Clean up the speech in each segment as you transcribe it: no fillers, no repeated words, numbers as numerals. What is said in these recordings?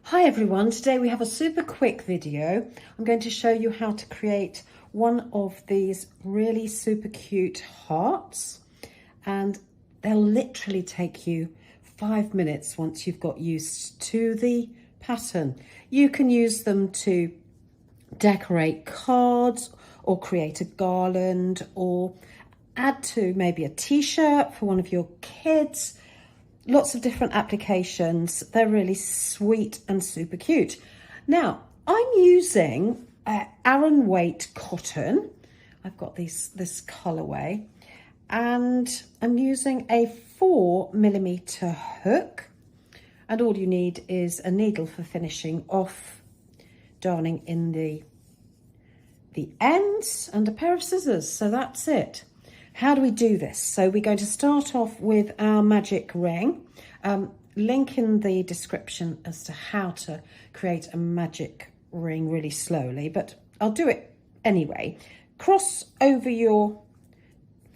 Hi everyone, today we have a super quick video. I'm going to show you how to create one of these really super cute hearts, and they'll literally take you 5 minutes once you've got used to the pattern. You can use them to decorate cards or create a garland or add to maybe a t-shirt for one of your kids. Lots of different applications. They're really sweet and super cute. Now, I'm using Aran weight cotton. I've got this colorway, and I'm using a 4mm hook. And all you need is a needle for finishing off, darning in the ends, and a pair of scissors. So that's it. How do we do this? So we're going to start off with our magic ring. Link in the description as to how to create a magic ring really slowly, but I'll do it anyway. Cross over your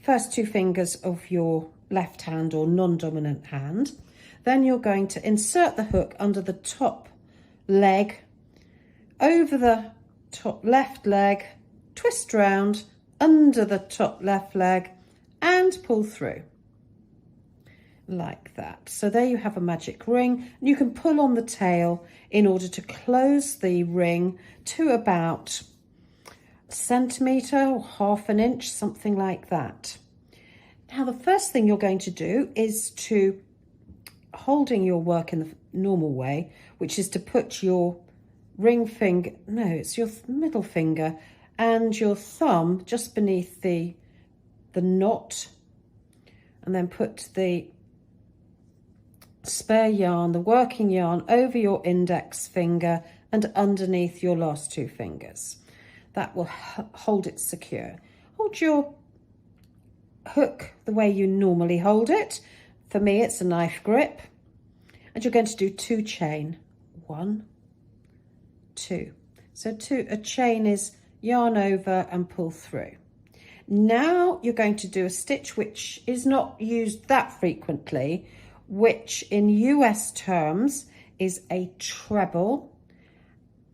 first two fingers of your left hand or non-dominant hand. Then you're going to insert the hook under the top leg, over the top left leg, twist round, under the top left leg, and pull through like that. So there you have a magic ring. You can pull on the tail in order to close the ring to about a centimetre or half an inch, something like that. Now the first thing you're going to do is to, holding your work in the normal way, which is to put your ring finger, no, it's your middle finger and your thumb just beneath the knot, and then put the spare yarn, the working yarn, over your index finger and underneath your last two fingers. That will hold it secure. Hold your hook the way you normally hold it. For me, it's a knife grip. And you're going to do 2 chain. 1, 2. So a chain is yarn over and pull through. Now you're going to do a stitch which is not used that frequently, which in US terms is a treble,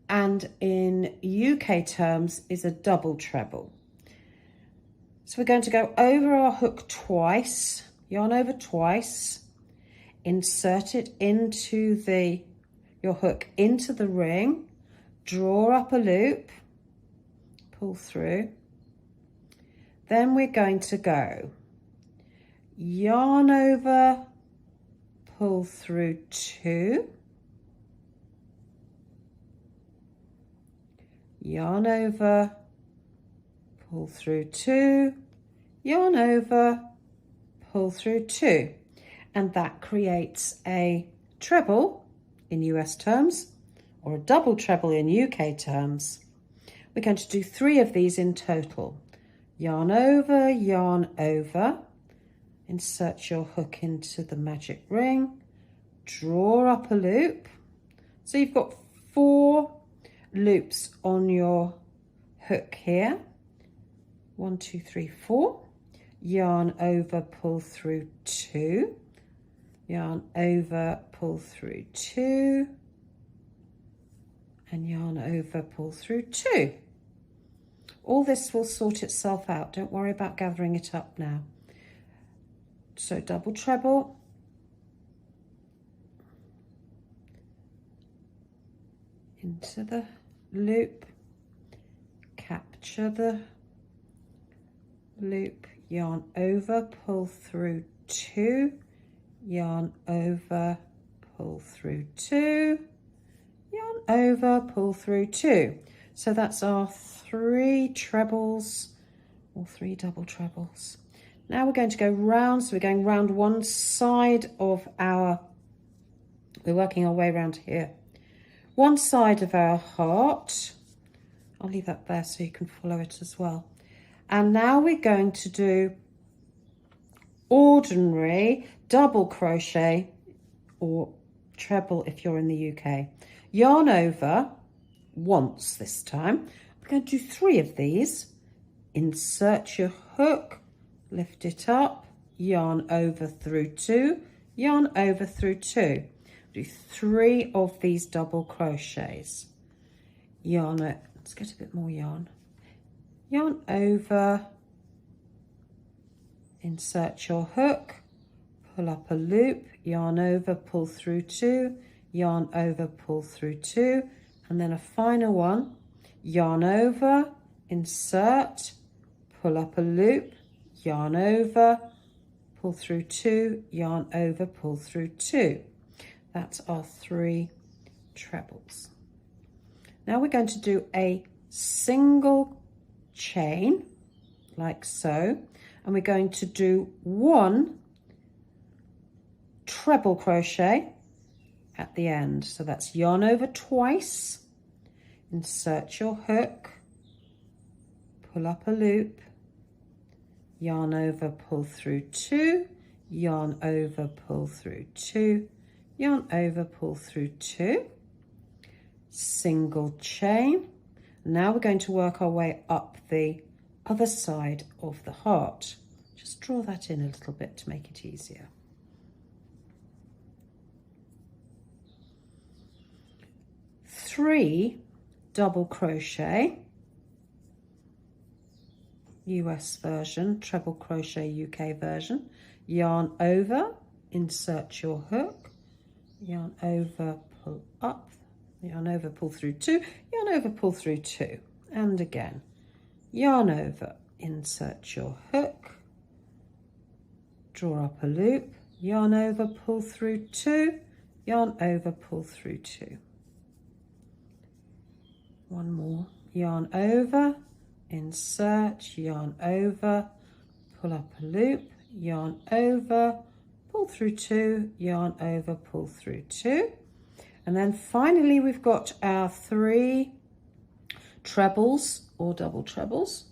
and in UK terms is a double treble. So we're going to go over our hook twice, yarn over twice, insert it into your hook into the ring, draw up a loop, pull through. Then we're going to go yarn over, pull through 2, yarn over, pull through 2, yarn over, pull through 2, and that creates a treble in US terms, or a double treble in UK terms. We're going to do 3 of these in total. Yarn over, insert your hook into the magic ring, draw up a loop. So you've got 4 loops on your hook here. 1, 2, 3, 4. Yarn over, pull through 2. Yarn over, pull through 2. And yarn over, pull through 2. All this will sort itself out. Don't worry about gathering it up now. So double treble, into the loop, capture the loop, yarn over, pull through 2, yarn over, pull through 2, yarn over, pull through 2. So that's our 3 trebles or 3 double trebles. Now we're going to go round, so we're going round one side of we're working our way around here. One side of our heart. I'll leave that there so you can follow it as well. And now we're going to do ordinary double crochet or treble if you're in the UK. Yarn over once this time. We're going to do 3 of these. Insert your hook, lift it up, yarn over through 2, yarn over through 2. Do 3 of these double crochets. Yarn it. Let's get a bit more yarn. Yarn over, insert your hook, pull up a loop, yarn over, pull through 2, yarn over, pull through 2, and then a final one, yarn over, insert, pull up a loop, yarn over, pull through 2, yarn over, pull through 2. That's our 3 trebles. Now we're going to do a single chain like so, and we're going to do 1 treble crochet at the end. So that's yarn over twice, insert your hook, pull up a loop, yarn over, pull through 2, yarn over, pull through 2, yarn over, pull through 2, single chain. Now we're going to work our way up the other side of the heart. Just draw that in a little bit to make it easier. Three double crochet, US version, treble crochet UK version, yarn over, insert your hook, yarn over, pull up, yarn over, pull through 2, yarn over, pull through 2, and again, yarn over, insert your hook, draw up a loop, yarn over, pull through 2, yarn over, pull through 2. One more, yarn over, insert, yarn over, pull up a loop, yarn over, pull through 2, yarn over, pull through 2. And then finally we've got our 3 trebles or double trebles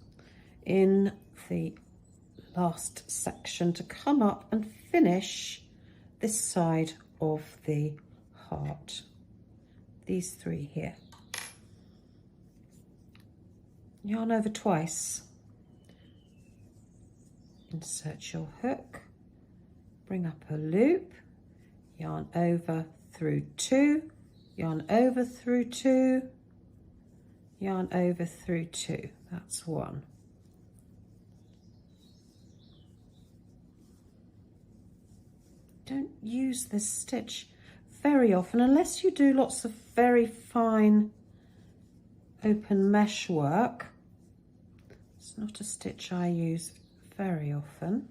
in the last section to come up and finish this side of the heart. These 3 here. Yarn over twice, insert your hook, bring up a loop, yarn over through 2, yarn over through 2, yarn over through 2. That's 1. Don't use this stitch very often unless you do lots of very fine open mesh work. It's not a stitch I use very often.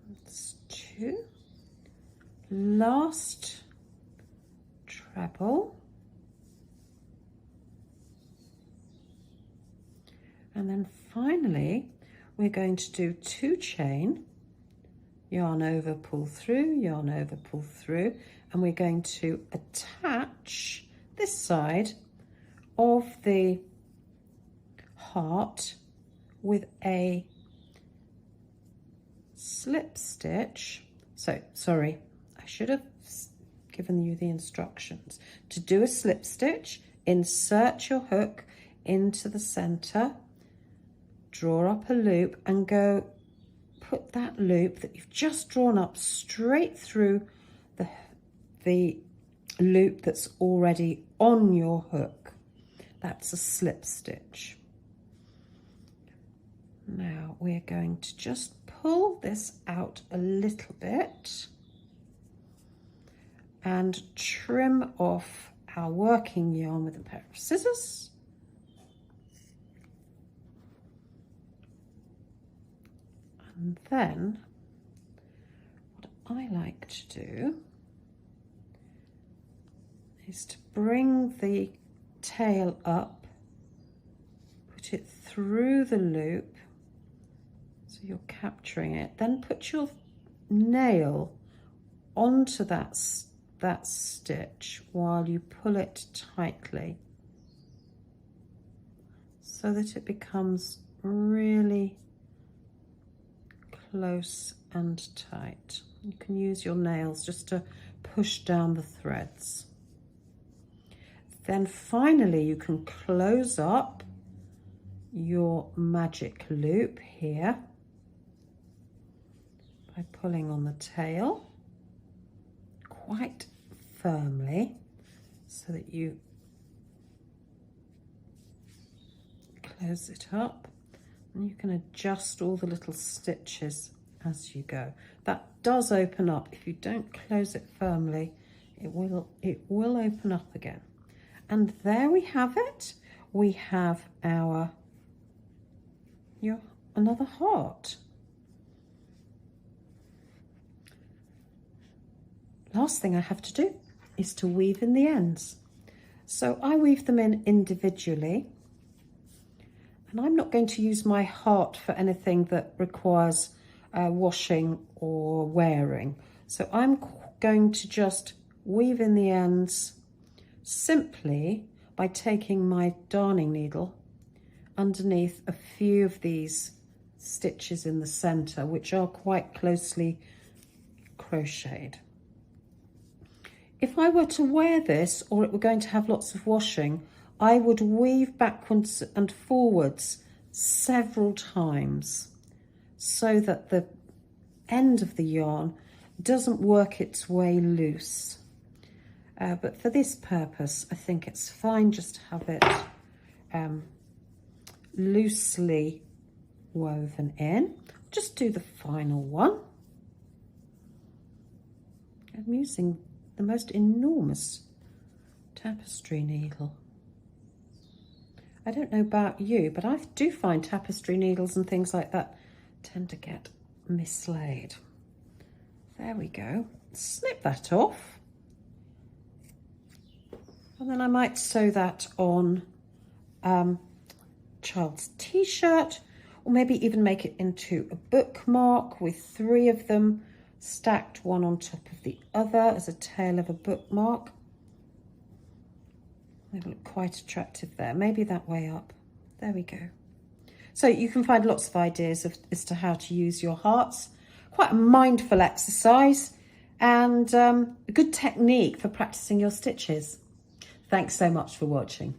That's 2. Last treble. And then finally, we're going to do 2 chain, yarn over, pull through, yarn over, pull through, and we're going to attach this side of the heart with a slip stitch. So, sorry, I should have given you the instructions. To do a slip stitch, insert your hook into the center, draw up a loop and go put that loop that you've just drawn up straight through the loop that's already on your hook. That's a slip stitch. Now we're going to just pull this out a little bit and trim off our working yarn with a pair of scissors. And then what I like to do is to bring the tail up, put it through the loop so you're capturing it, then put your nail onto that stitch while you pull it tightly so that it becomes really close and tight. You can use your nails just to push down the threads. Then finally you can close up your magic loop here by pulling on the tail quite firmly so that you close it up, and you can adjust all the little stitches as you go. That does open up. If you don't close it firmly, it will open up again. And there we have it. We have another heart. Last thing I have to do is to weave in the ends. So I weave them in individually, and I'm not going to use my heart for anything that requires washing or wearing. So I'm going to just weave in the ends simply by taking my darning needle underneath a few of these stitches in the center, which are quite closely crocheted. If I were to wear this, or it were going to have lots of washing, I would weave backwards and forwards several times so that the end of the yarn doesn't work its way loose. But for this purpose, I think it's fine just to have it loosely woven in. Just do the final one. I'm using the most enormous tapestry needle. I don't know about you, but I do find tapestry needles and things like that tend to get mislaid. There we go. Snip that off. And then I might sew that on child's t-shirt, or maybe even make it into a bookmark with 3 of them stacked one on top of the other as a tail of a bookmark. They look quite attractive there. Maybe that way up. There we go. So you can find lots of ideas as to how to use your hearts. Quite a mindful exercise and a good technique for practicing your stitches. Thanks so much for watching.